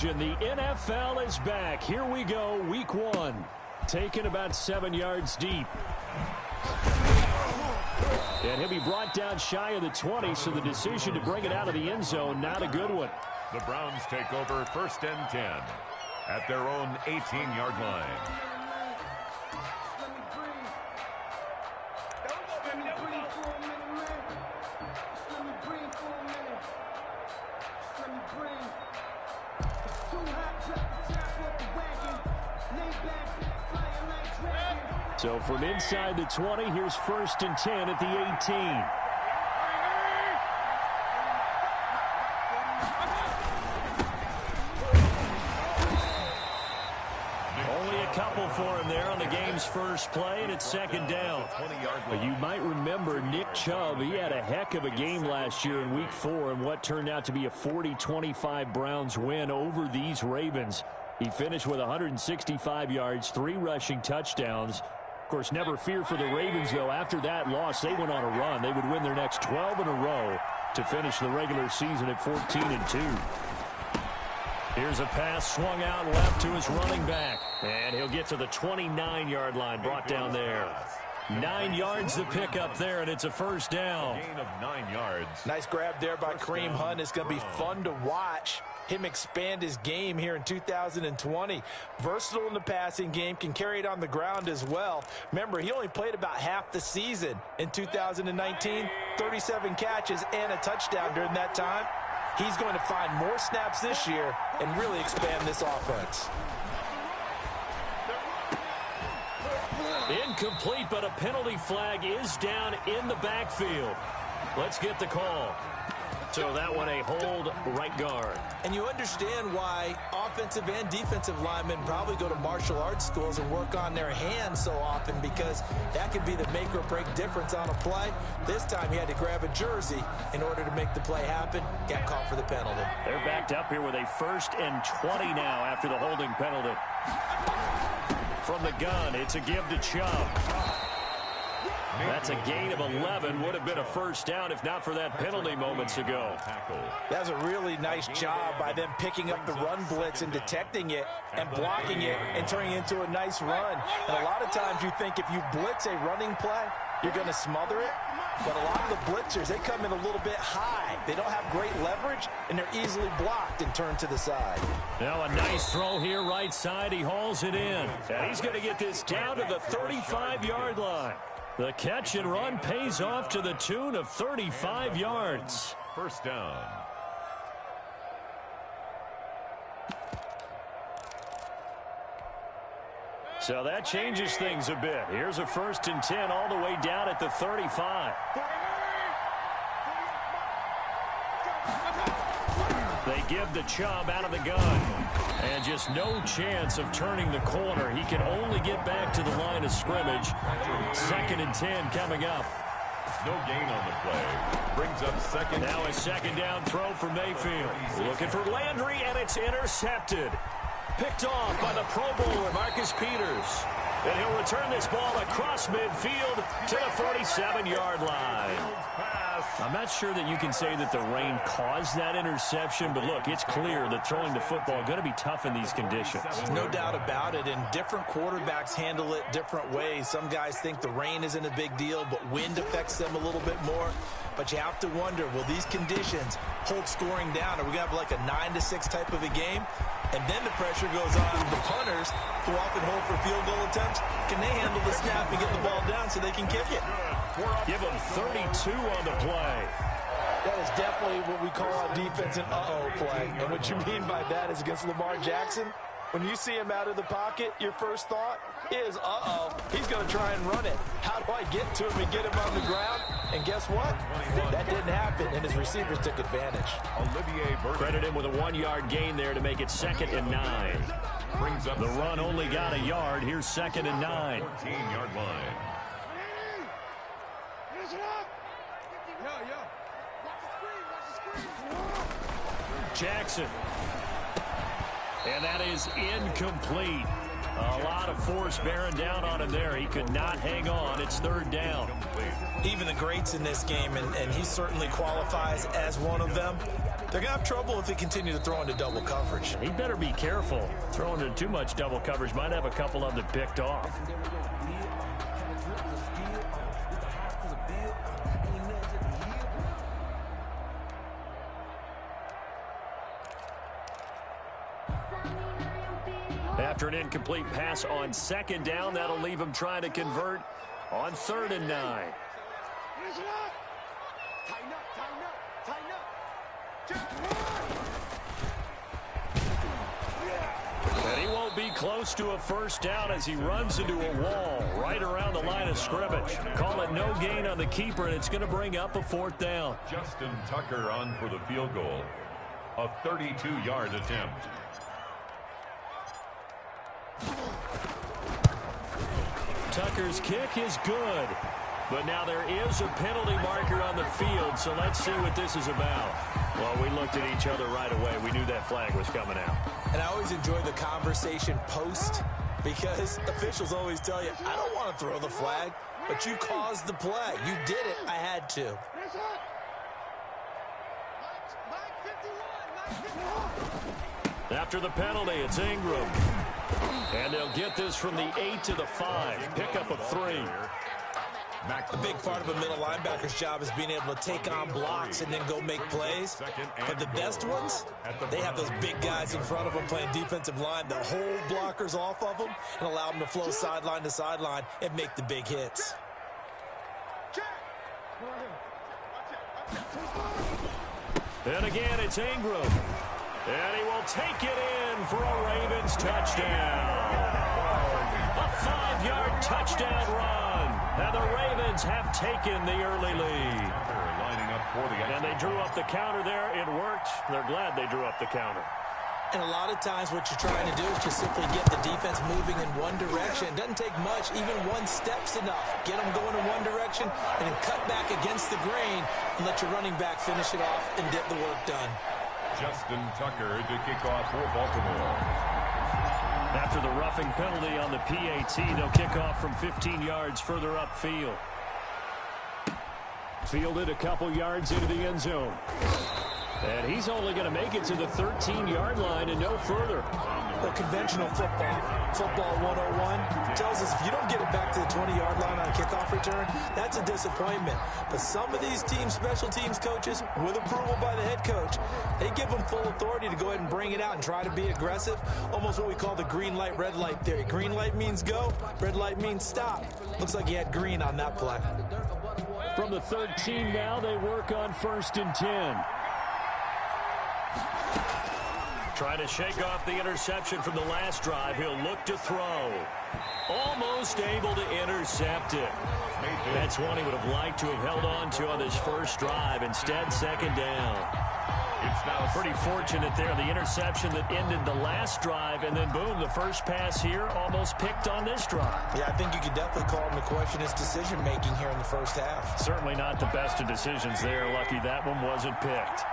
The NFL is back. Here we go, week 1. Taken about 7 yards deep. And he'll be brought down shy of the 20, so the decision to bring it out of the end zone, not a good one. The Browns take over 1st and 10 at their own 18-yard line. So from inside the 20, here's 1st and 10 at the 18. Only a couple for him there on the game's first play, and it's 2nd down. But you might remember Nick Chubb. He had a heck of a game last year in week 4 in what turned out to be a 40-25 Browns win over these Ravens. He finished with 165 yards, 3 rushing touchdowns. Of course, never fear for the Ravens, though. After that loss, they went on a run. They would win their next 12 in a row to finish the regular season at 14-2. Here's a pass swung out left to his running back. And he'll get to the 29-yard line, brought down there. 9 yards to pick up there, and it's a 1st down. Gain of 9 yards. Nice grab there by Kareem Hunt. It's going to be fun to watch him expand his game here in 2020. Versatile in the passing game, can carry it on the ground as well. Remember, he only played about half the season in 2019, 37 catches and a touchdown during that time. He's going to find more snaps this year and really expand this offense. Incomplete, but a penalty flag is down in the backfield. Let's get the call. So that one a hold, right guard. And you understand why offensive and defensive linemen probably go to martial arts schools and work on their hands so often, because that could be the make or break difference on a play. This time he had to grab a jersey in order to make the play happen. Got caught for the penalty. They're backed up here with a 1st and 20 now after the holding penalty. From the gun, it's a give to Chubb. That's a gain of 11. Would have been a 1st down if not for that penalty moments ago. That's a really nice job by them picking up the run blitz and detecting it and blocking it and turning it into a nice run. And a lot of times you think if you blitz a running play, you're going to smother it. But a lot of the blitzers, they come in a little bit high. They don't have great leverage, and they're easily blocked and turned to the side. Now a nice throw here right side. He hauls it in. And he's going to get this down to the 35-yard line. The catch and run pays off to the tune of 35 yards. 1st down. So that changes things a bit. Here's a 1st and 10 all the way down at the 35. They give the Chubb out of the gun. And just no chance of turning the corner. He can only get back to the line of scrimmage. 2nd and 10 coming up. No gain on the play. Brings up 2nd. Now a 2nd down throw for Mayfield. Looking for Landry, and it's intercepted. Picked off by the Pro Bowler, Marcus Peters. And he'll return this ball across midfield to the 47-yard line. I'm not sure that you can say that the rain caused that interception, but look, it's clear that throwing the football is going to be tough in these conditions. No doubt about it, and different quarterbacks handle it different ways. Some guys think the rain isn't a big deal, but wind affects them a little bit more. But you have to wonder, will these conditions hold scoring down? Are we going to have like a 9-6 type of a game? And then the pressure goes on the punters, who often hold for field goal attempts. Can they handle the snap and get the ball down so they can kick it? Give them 32 on the play. That is definitely what we call on defense an uh-oh play. And what you mean by that is against Lamar Jackson, when you see him out of the pocket, your first thought is, uh-oh, he's going to try and run it. How do I get to him and get him on the ground? And guess what? That didn't happen, and his receivers took advantage. Credit him with a 1-yard gain there to make it 2nd and 9. Brings up the run only got a yard. Here's 2nd and 9. 14-yard line. Jackson. And that is incomplete. A lot of force bearing down on him there. He could not hang on. It's third down. Even the greats in this game, and he certainly qualifies as one of them, they're going to have trouble if they continue to throw into double coverage. He better be careful. Throwing into too much double coverage might have a couple of them picked off. After an incomplete pass on second down, that'll leave him trying to convert on 3rd and 9. And he won't be close to a first down as he runs into a wall right around the line of scrimmage. Call it no gain on the keeper, and it's going to bring up a 4th down. Justin Tucker on for the field goal. A 32-yard attempt. Tucker's kick is good, but now there is a penalty marker on the field, so let's see what this is about. Well, we looked at each other right away. We knew that flag was coming out. And I always enjoy the conversation post, because officials always tell you, I don't want to throw the flag, but you caused the play. You did it. I had to. After the penalty, it's Ingram. And they'll get this from the 8 to the 5. Pickup of 3. A big part of a middle linebacker's job is being able to take on blocks and then go make plays. But the best ones, they have those big guys in front of them playing defensive line that hold blockers off of them and allow them to flow sideline to sideline and make the big hits. And again, it's Ingram. And he will take it in for a Ravens touchdown. A 5-yard touchdown run. And the Ravens have taken the early lead. And they drew up the counter there. It worked. They're glad they drew up the counter. And a lot of times what you're trying to do is just simply get the defense moving in one direction. It doesn't take much. Even one step's enough. Get them going in one direction and then cut back against the grain and let your running back finish it off and get the work done. Justin Tucker to kick off for Baltimore. After the roughing penalty on the PAT, they'll kick off from 15 yards further upfield. Fielded a couple yards into the end zone. And he's only going to make it to the 13-yard line and no further. Well, conventional football 101, tells us if you don't get it back to the 20-yard line on a kickoff return, that's a disappointment. But some of these special teams coaches, with approval by the head coach, they give them full authority to go ahead and bring it out and try to be aggressive. Almost what we call the green light, red light theory. Green light means go, red light means stop. Looks like he had green on that play. From the 13 now, they work on 1st and 10. Trying to shake off the interception from the last drive. He'll look to throw. Almost able to intercept it. That's one he would have liked to have held on to on this first drive. Instead, 2nd down. It's now pretty fortunate there. The interception that ended the last drive, and then boom, the first pass here almost picked on this drive. Yeah, I think you could definitely call him to question his decision-making here in the first half. Certainly not the best of decisions there. Lucky that one wasn't picked.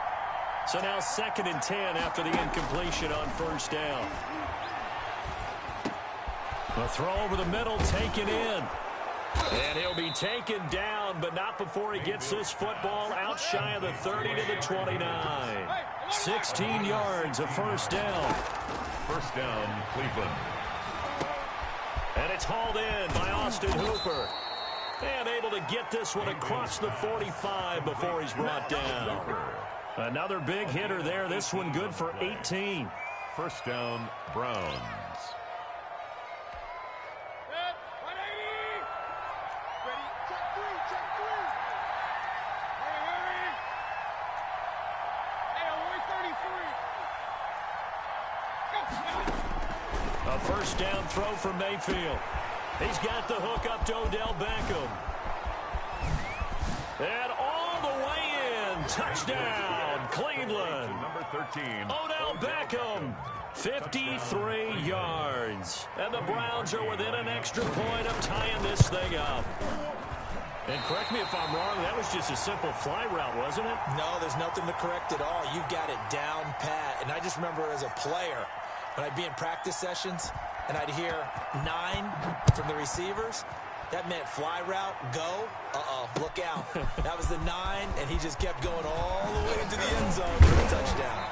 So now 2nd and 10 after the incompletion on 1st down. The throw over the middle, taken in. And he'll be taken down, but not before he gets this football out shy of the 30 to the 29. 16 yards, a 1st down. 1st down, Cleveland. And it's hauled in by Austin Hooper. And able to get this one across the 45 before he's brought down. Another big hitter there. This one good for 18. 1st down, Browns. A 1st down throw from Mayfield. He's got the hook up to Odell Beckham. And all the way in. Touchdown, Cleveland. Number 13. Odell Beckham, 53 yards. And the Browns are within an extra point of tying this thing up. And correct me if I'm wrong, that was just a simple fly route, wasn't it? No, there's nothing to correct at all. You've got it down pat. And I just remember as a player, when I'd be in practice sessions, and I'd hear 9 from the receivers, that meant fly route, go. Uh-oh, look out. That was the 9, and he just kept going all the way into the end zone for a touchdown.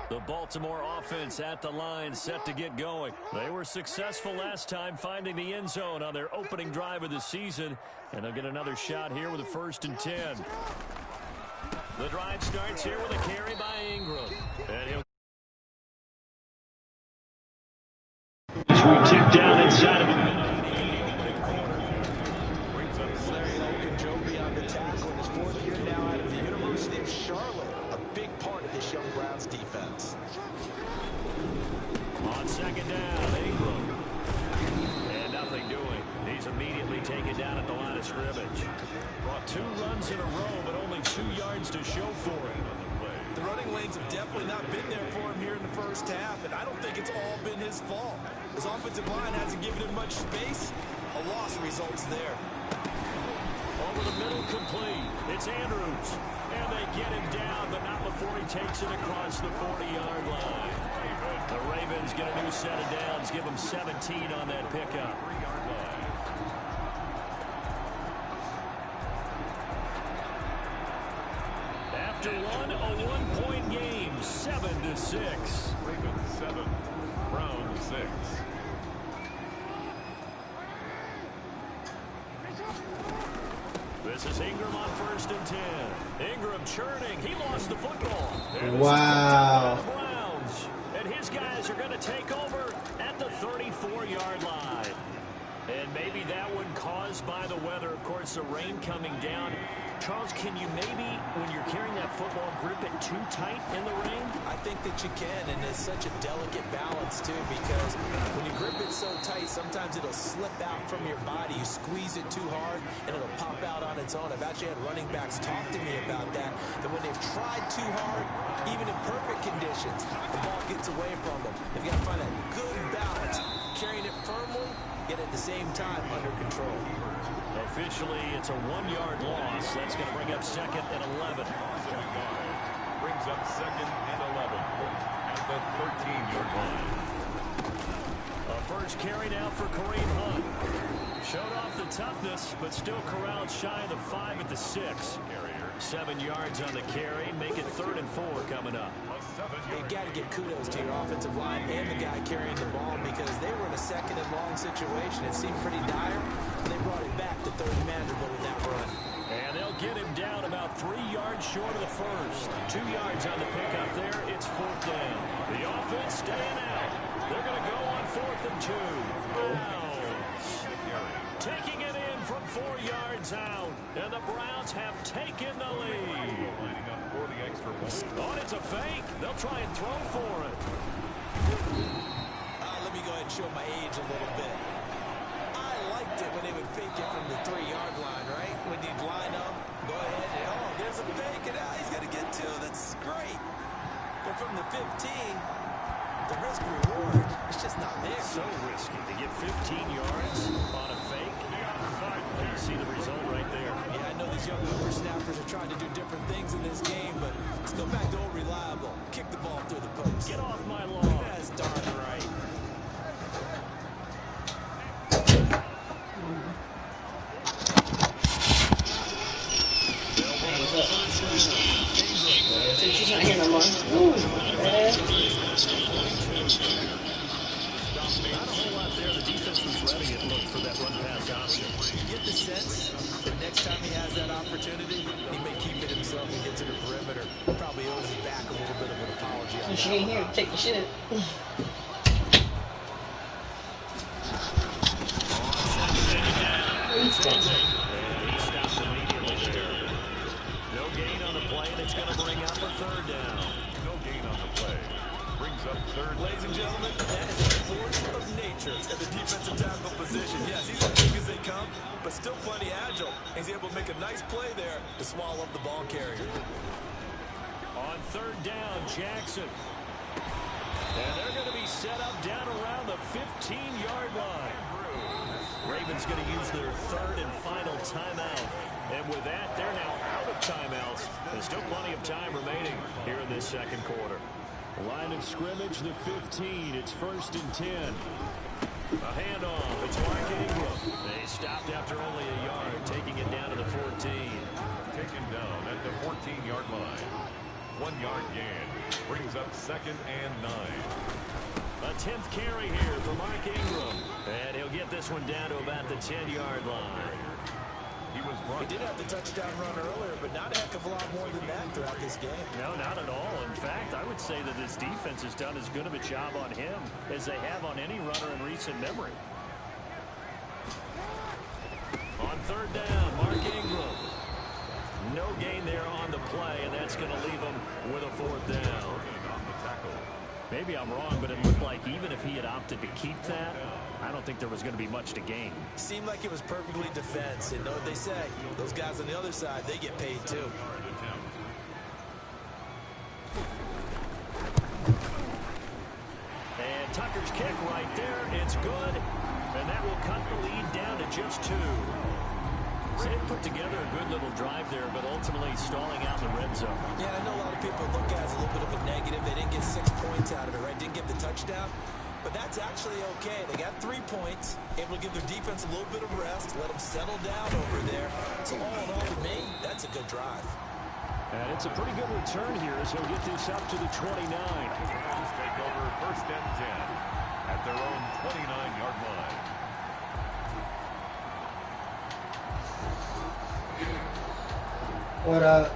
The Baltimore offense at the line, set to get going. They were successful last time finding the end zone on their opening drive of the season, and they'll get another shot here with a 1st and 10. The drive starts here with a carry by Ingram. And he'll tipped down inside of him. On the tackle in his 4th year now out of the University of Charlotte. A big part of this young Browns defense. On 2nd down, Ingram. And nothing doing. He's immediately taken down at the line of scrimmage. Brought 2 runs in a row, but only 2 yards to show for him. The running lanes have definitely not been there for him here in the first half, and I don't think it's all been his fault. His offensive line hasn't given him much space. A loss results there. Over the middle, complete. It's Andrews. And they get him down, but not before he takes it across the 40-yard line. The Ravens get a new set of downs, give them 17 on that pickup. After one, a 1-point game, 7-6. Ravens 7, Browns 6. This is Ingram on 1st and 10. Ingram churning. He lost the football. Wow. Browns. And his guys are going to take over at the 34-yard line. And maybe that one caused by the weather. Of course, the rain coming down. Charles, can you maybe, when you're carrying that football, grip it too tight in the rain? I think that you can, and it's such a delicate balance, too, because when you grip it so tight, sometimes it'll slip out from your body. You squeeze it too hard, and it'll pop out on its own. I've actually had running backs talk to me about that when they've tried too hard, even in perfect conditions, the ball gets away from them. They've got to find that good balance, carrying it firmly, yet at the same time under control. Officially, it's a 1-yard loss. That's going to bring up 2nd and 11. Brings up 2nd and 11 at the 13-yard line. A first carry now for Kareem Hunt. Showed off the toughness, but still corralled shy of the 5 at the 6. 7 yards on the carry. Make it 3rd and 4 coming up. You've got to give kudos to your offensive line and the guy carrying the ball because they were in a 2nd and long situation. It seemed pretty dire, and they brought it back to 3rd and manageable with that run. And they'll get him down about 3 yards short of the first. 2 yards on the pickup there. It's 4th down. The offense staying out. They're going to go on 4th and 2. Taking it in from 4 yards out. And the Browns have taken the lead. Lining up for the extra point. Oh, it's a fake. They'll try and throw for it. Let me go ahead and show my age a little bit. I liked it when they would fake it from the 3-yard line, right? When you'd line up, go ahead, and oh, there's a fake, and now he's going to get 2. That's great. But from the 15, the risk reward, it's just not there. So risky to get 15 yards on a fake. You see the result right there. Yeah, I know these young whippersnappers are trying to do different things in this game, but let's go back to old reliable. Kick the ball through the post. Get off my lawn. That's darn right. She's not here no more. Ooh, Not a whole lot there. The defense was ready, it looked, for that run-pass option. You get the sense that next time he has that opportunity, he may keep it himself and get to the perimeter. Probably owes his back a little bit of an apology on that. she ain't here to take the shit. And he stops immediately there. No gain on the play, and it's going to bring up a 3rd down. No gain on the play. Brings up third. Ladies and gentlemen, that is a force of nature at the defensive tackle position. Yes, he's as big as they come, but still plenty agile. He's able to make a nice play there to swallow up the ball carrier. On third down, Jackson. And they're going to be set up down around the 15-yard line. Ravens going to use their third and final timeout. And with that, they're now out of timeouts. There's still plenty of time remaining here in this second quarter. Line of scrimmage, the 15. It's 1st and 10. A handoff. It's Mark Ingram. They stopped after only a yard, taking it down to the 14. Taken down at the 14-yard line. 1-yard gain. Brings up 2nd and 9. A 10th carry here for Mark Ingram. And he'll get this one down to about the 10-yard line. He did have the touchdown run earlier, but not a heck of a lot more than that throughout this game. No, not at all. In fact, I would say that this defense has done as good of a job on him as they have on any runner in recent memory. On third down, Mark Ingram. No gain there on the play, and that's going to leave him with a 4th down. Maybe I'm wrong, but it looked like even if he had opted to keep that, I don't think there was going to be much to gain. Seemed like it was perfectly defense, and know what they say. Those guys on the other side, they get paid too. And Tucker's kick right there. It's good, and that will cut the lead down to just 2. So they put together a good little drive there, but ultimately stalling out the red zone. Yeah, I know a lot of people look at it as a little bit of a negative. They didn't get 6 points out of it, right? Didn't get the touchdown. But that's actually okay. They got 3 points, able to give their defense a little bit of rest, let them settle down over there. So all in all, to me, that's a good drive. And it's a pretty good return here as he'll get this up to the 29. Take over 1st and 10 at their own 29-yard line. What up?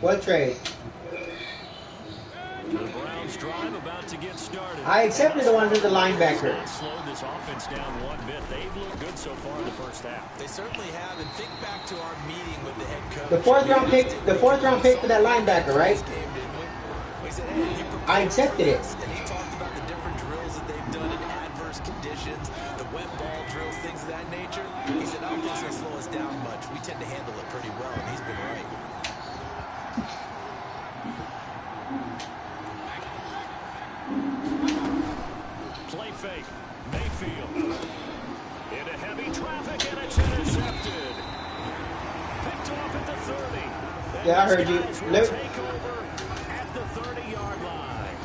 What trade? The Browns drive about to get started. I accepted the one to the linebacker. Slowed this offense down one bit. They've looked good so far in the first half. They certainly have, and think back to our meeting with the head coach. The fourth round pick for that linebacker, right? I accepted it. And he talked about the different drills that they've done in adverse conditions, the wet ball drills, things of that nature. He said, I don't think it's going to slow us down much. We tend to handle it pretty well, and he's been right. Play fake. Mayfield. Into heavy traffic, and it's intercepted. Picked off at the 30. Yeah, I heard you. Nope. Take over at the 30-yard line.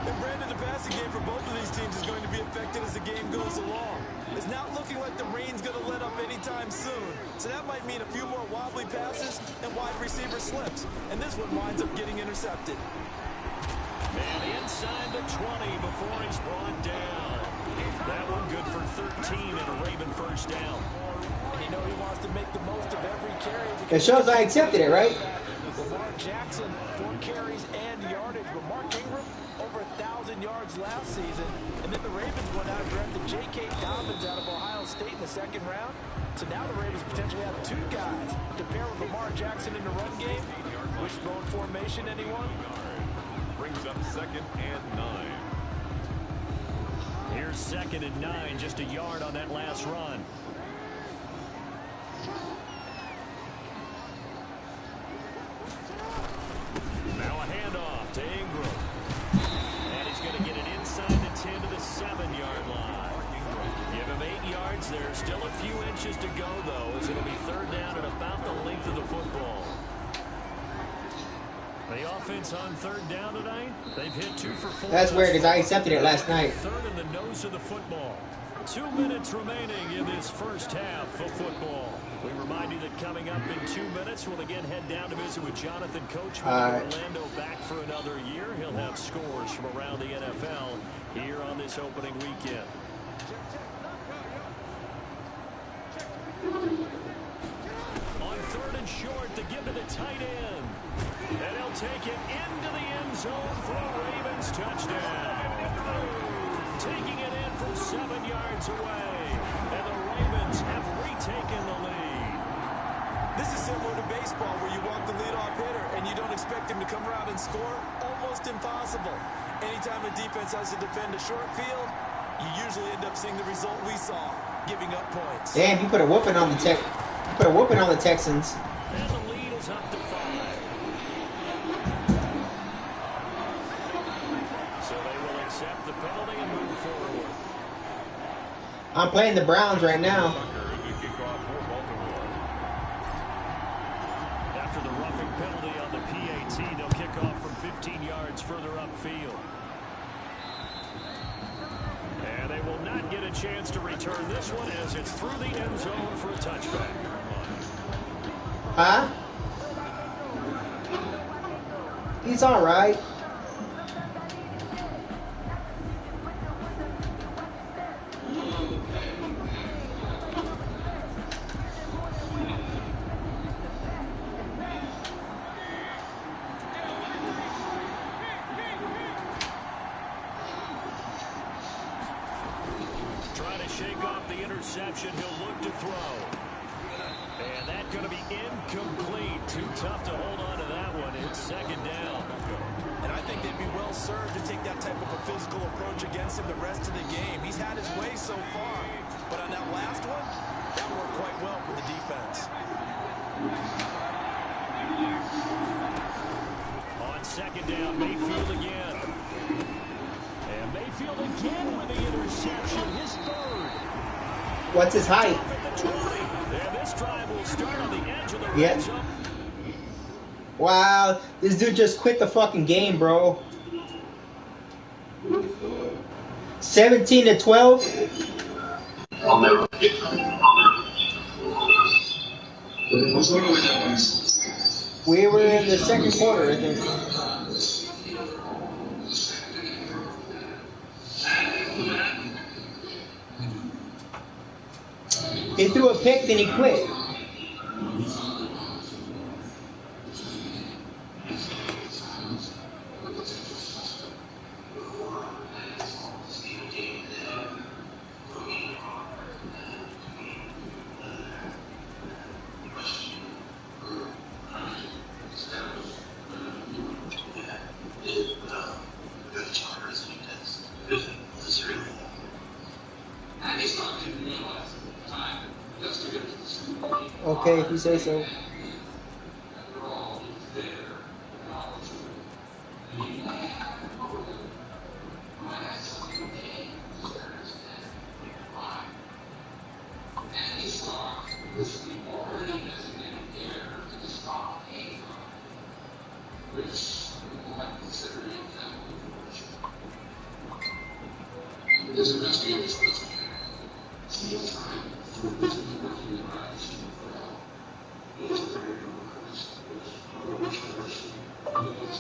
And Brandon, the passing game for both of these teams is going to be affected as the game goes along. It's not looking like the rain's going to let up anytime soon. So that might mean a few more wobbly passes and wide receiver slips. And this one winds up getting intercepted. And inside the 20 before he's brought down. That one good for 13 and a Raven 1st down. And you know he wants to make the most of every carry. It shows I accepted it, right? Lamar Jackson, 4 carries and yardage. But Mark Ingram, over 1,000 yards last season. And then the Ravens went out and drafted J.K. Dobbins out of Ohio State in the 2nd round. So now the Ravens potentially have 2 guys to pair with Lamar Jackson in the run game. Wishbone formation, anyone? Brings up 2nd and 9. Here's 2nd and 9, just a yard on that last run. Now a handoff to Ingram. And he's going to get it inside the 10 to the 7-yard line. Give him 8 yards there. Still a few inches to go, though, as it'll be 3rd down and about the length of the football. The offense on 3rd down tonight, they've hit 2 for 4. That's weird because I accepted it last night. 3rd in the nose of the football. 2 minutes remaining in this first half of football. We remind you that coming up in 2 minutes, we'll again head down to visit with Jonathan Coachman of Orlando back for another year. He'll have scores from around the NFL here on this opening weekend. On 3rd and short, to give to the tight end. And he'll take it into the end zone for a Ravens touchdown. Taking it in from 7 yards away. And the Ravens have retaken the lead. This is similar to baseball where you walk the leadoff hitter and you don't expect him to come around and score. Almost impossible. Anytime a defense has to defend a short field, you usually end up seeing the result we saw, giving up points. Damn, you put a whooping on the Texans. And the lead is up to 5. So they will accept the penalty and move forward. I'm playing the Browns right now. After the roughing penalty on the PAT, they'll kick off from 15 yards further upfield. And they will not get a chance to return this one as it's through the end zone for a touchback. Huh? He's all right. Trying to shake off the interception. He'll look to throw. And that's going to be incomplete. Too tough to hold on to that one. It's second down. And I think they'd be well served to take that type of a physical approach against him the rest of the game. He's had his way so far. But on that last one, that worked quite well for the defense. On second down, Mayfield again. And Mayfield again with the interception. His third. What's his height? At the 20. And this drive will start on the edge of the red zone. Wow, this dude just quit the fucking game, bro. 17-12. We were in the second quarter, I think. He threw a pick, then he quit. Okay, if you say so.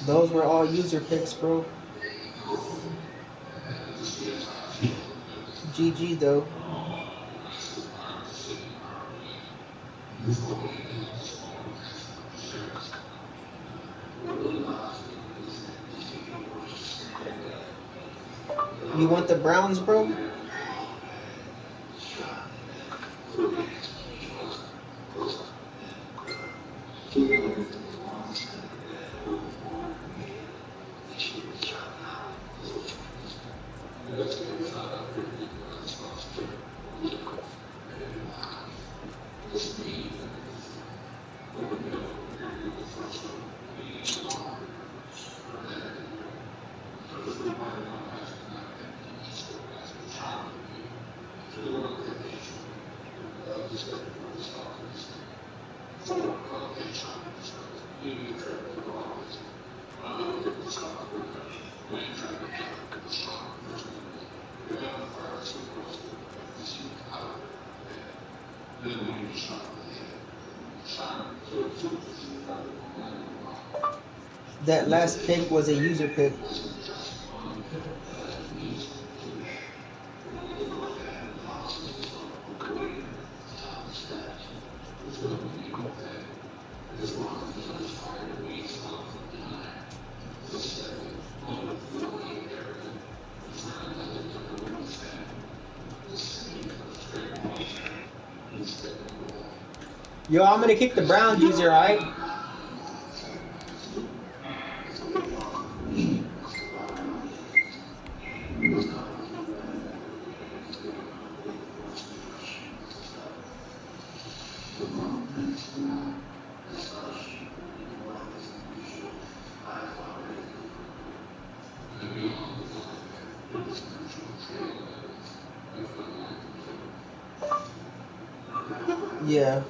Those were all user picks, bro. GG, though. You want the Browns, bro? That last pick was a user pick. Yo, I'm gonna kick the Browns user, alright? Yeah.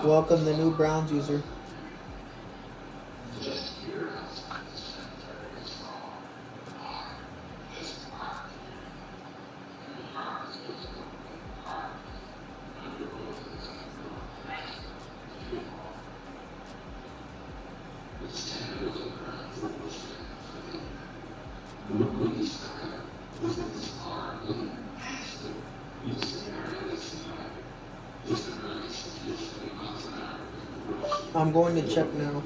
Welcome the new Browns user. I'm going to check now.